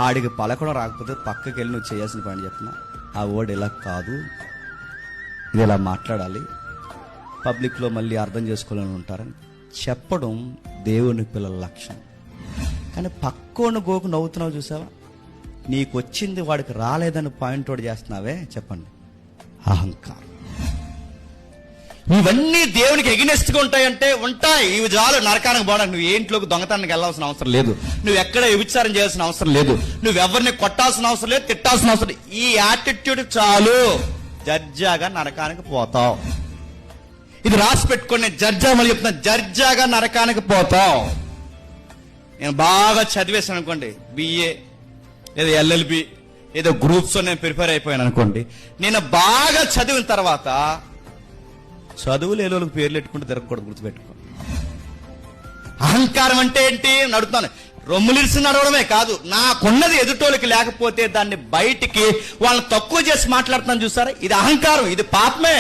ఆడికి పలకడం రాకపోతే పక్కకి వెళ్ళి నువ్వు చేయాల్సిన పని చెప్తున్నా, ఆ వర్డ్ ఇలా కాదు, ఇది ఇలా మాట్లాడాలి, పబ్లిక్లో మళ్ళీ అర్థం చేసుకోవాలని ఉంటారని చెప్పడం దేవుని పిల్లల లక్షణం. కానీ పక్కోని గోకు నవ్వుతున్నావు చూసావా, నీకు వచ్చింది వాడికి రాలేదని పాయింట్ అవుట్ చేస్తున్నావే, చెప్పండి, అహంకారం. ఇవన్నీ దేవునికి ఎగనెస్ట్గా ఉంటాయంటే ఉంటాయి. ఇవి చాలు నరకానికి పోవడానికి. నువ్వు ఏంట్లోకి దొంగతనానికి వెళ్ళాల్సిన అవసరం లేదు, నువ్వు ఎక్కడ వ్యభిచారం చేయాల్సిన అవసరం లేదు, నువ్వు ఎవరిని కొట్టాల్సిన అవసరం లేదు, తిట్టాల్సిన అవసరం లేదు. ఈ యాటిట్యూడ్ చాలు, జడ్జాగా నరకానికి పోతావు. ఇది రాసి పెట్టుకొని జడ్జా మళ్ళీ చెప్తున్నా, జడ్జాగా నరకానికి పోతావు. నేను బాగా చదివేశాను అనుకోండి, బిఏ లేదా ఎల్ఎల్బి ఏదో గ్రూప్స్ నేను ప్రిపేర్ అయిపోయాను అనుకోండి, నేను బాగా చదివిన తర్వాత చదువులు ఏలోకి పేర్లు పెట్టుకుంటూ తిరగకూడదు, గుర్తుపెట్టుకో. అహంకారం అంటే ఏంటి నడుతున్నాను, రొమ్ములిరిసి నడవడమే కాదు, నాకున్నది ఎదుటోళ్ళకి లేకపోతే దాన్ని బయటికి వాళ్ళని తక్కువ చేసి మాట్లాడుతున్నాను చూసారా, ఇది అహంకారం, ఇది పాపమే.